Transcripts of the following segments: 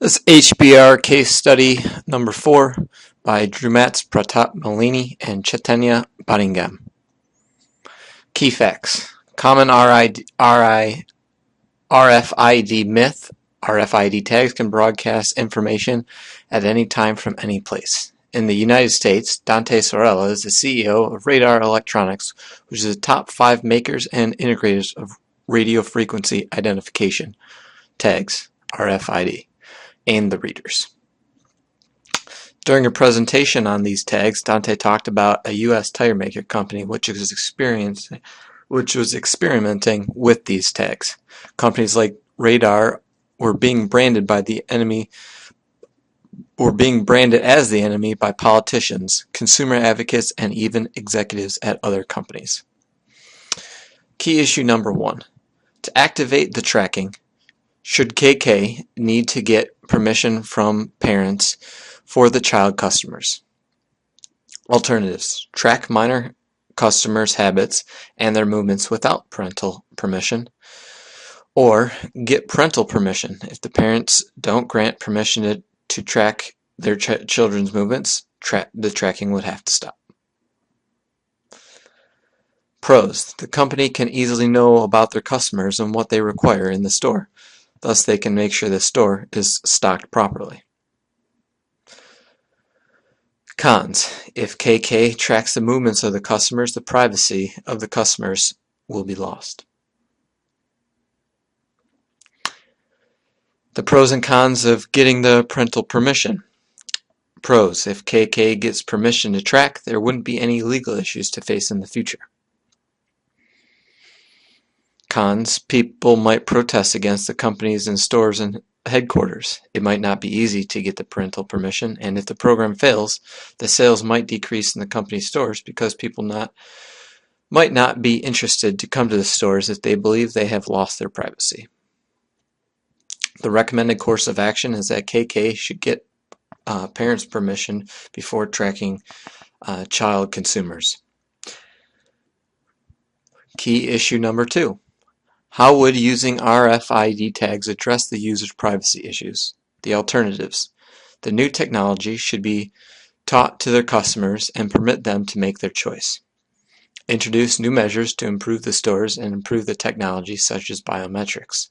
This HBR case study number 4 by Drumatz Pratap Malini and Chaitanya Baringam. Key facts. Common RFID myth. RFID tags can broadcast information at any time from any place. In the United States, Dante Sorella is the CEO of Radar Electronics, which is the top 5 makers and integrators of radio frequency identification tags, RFID, and the readers. During a presentation on these tags, Dante talked about a U.S. tire maker company which was experimenting with these tags. Companies like Radar were being branded as the enemy by politicians, consumer advocates, and even executives at other companies. Key issue number 1. To activate the tracking, should KK need to get permission from parents for the child customers? Alternatives. Track minor customers' habits and their movements without parental permission. Or get parental permission. If the parents don't grant permission to track their children's movements, the tracking would have to stop. Pros. The company can easily know about their customers and what they require in the store. Thus, they can make sure the store is stocked properly. Cons. If KK tracks the movements of the customers, the privacy of the customers will be lost. The pros and cons of getting the parental permission. Pros. If KK gets permission to track, there wouldn't be any legal issues to face in the future. Cons. People might protest against the companies and stores and headquarters. It might not be easy to get the parental permission, and if the program fails, the sales might decrease in the company stores because people might not be interested to come to the stores if they believe they have lost their privacy. The recommended course of action is that KK should get parents' permission before tracking child consumers. Key issue number 2. How would using RFID tags address the user's privacy issues? The alternatives. The new technology should be taught to their customers and permit them to make their choice. Introduce new measures to improve the stores and improve the technology such as biometrics.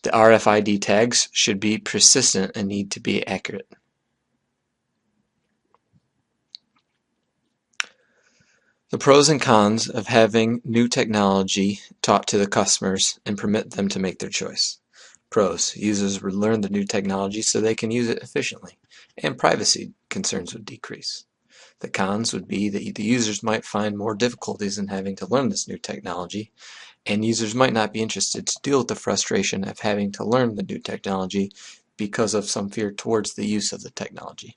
The RFID tags should be persistent and need to be accurate. The pros and cons of having new technology taught to the customers and permit them to make their choice. Pros. Users would learn the new technology so they can use it efficiently, and privacy concerns would decrease. The cons would be that the users might find more difficulties in having to learn this new technology, and users might not be interested to deal with the frustration of having to learn the new technology because of some fear towards the use of the technology.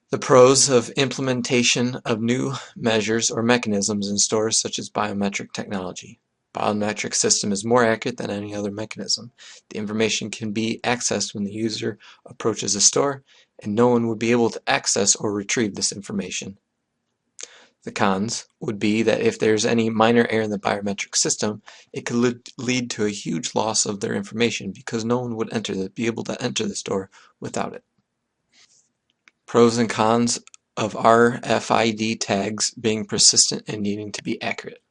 The pros of implementation of new measures or mechanisms in stores such as biometric technology. Biometric system is more accurate than any other mechanism. The information can be accessed when the user approaches a store, and no one would be able to access or retrieve this information. The cons would be that if there's any minor error in the biometric system, it could lead to a huge loss of their information because no one would be able to enter the store without it. Pros and cons of RFID tags being persistent and needing to be accurate.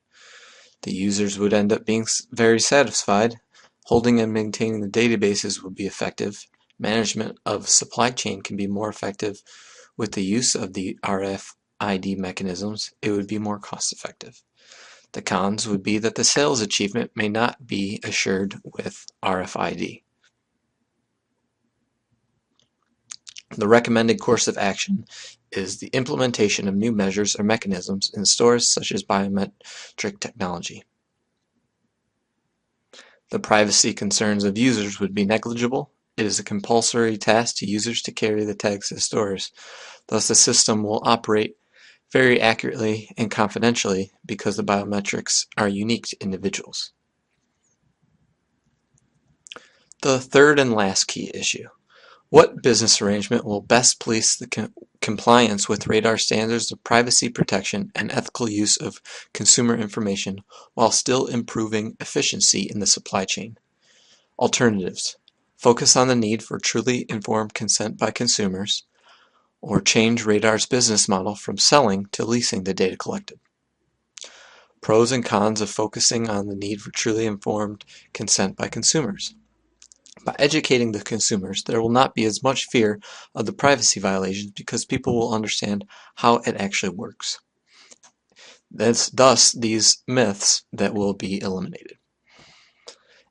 The users would end up being very satisfied. Holding and maintaining the databases would be effective. Management of supply chain can be more effective with the use of the RFID mechanisms. It would be more cost effective. The cons would be that the sales achievement may not be assured with RFID. The recommended course of action is the implementation of new measures or mechanisms in stores such as biometric technology. The privacy concerns of users would be negligible. It is a compulsory task to users to carry the tags to stores. Thus, the system will operate very accurately and confidentially because the biometrics are unique to individuals. The third and last key issue. What business arrangement will best police the compliance with radar standards of privacy protection and ethical use of consumer information while still improving efficiency in the supply chain? Alternatives: focus on the need for truly informed consent by consumers, or change Radar's business model from selling to leasing the data collected. Pros and cons of focusing on the need for truly informed consent by consumers. By educating the consumers, there will not be as much fear of the privacy violations because people will understand how it actually works. Thus, these myths that will be eliminated.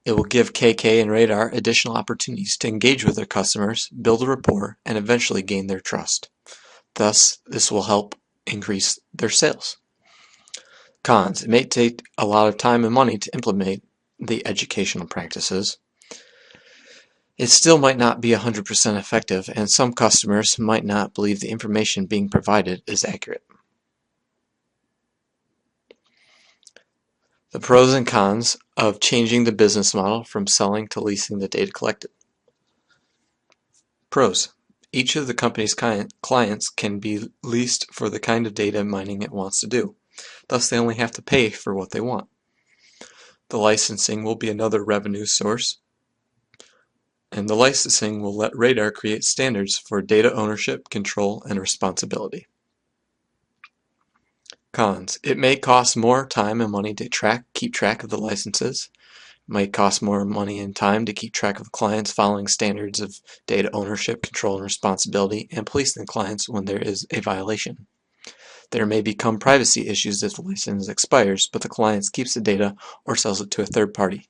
It will give KK and Radar additional opportunities to engage with their customers, build a rapport, and eventually gain their trust. Thus, this will help increase their sales. Cons: it may take a lot of time and money to implement the educational practices. It still might not be 100% effective, and some customers might not believe the information being provided is accurate. The pros and cons of changing the business model from selling to leasing the data collected. Pros: each of the company's clients can be leased for the kind of data mining it wants to do. Thus, they only have to pay for what they want. The licensing will be another revenue source, and the licensing will let Radar create standards for data ownership, control, and responsibility. Cons: it may cost more time and money to keep track of the licenses. It might cost more money and time to keep track of clients following standards of data ownership, control, and responsibility, and policing the clients when there is a violation. There may become privacy issues if the license expires, but the client keeps the data or sells it to a third party.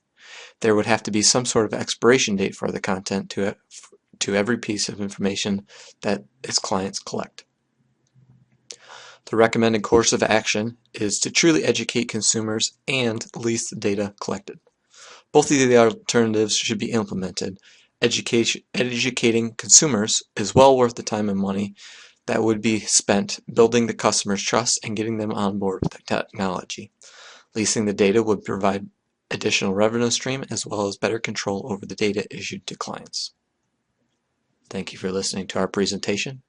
There would have to be some sort of expiration date for the content to every piece of information that its clients collect. The recommended course of action is to truly educate consumers and lease the data collected. Both of the alternatives should be implemented. Educating consumers is well worth the time and money that would be spent building the customer's trust and getting them on board with the technology. Leasing the data would provide additional revenue stream as well as better control over the data issued to clients. Thank you for listening to our presentation.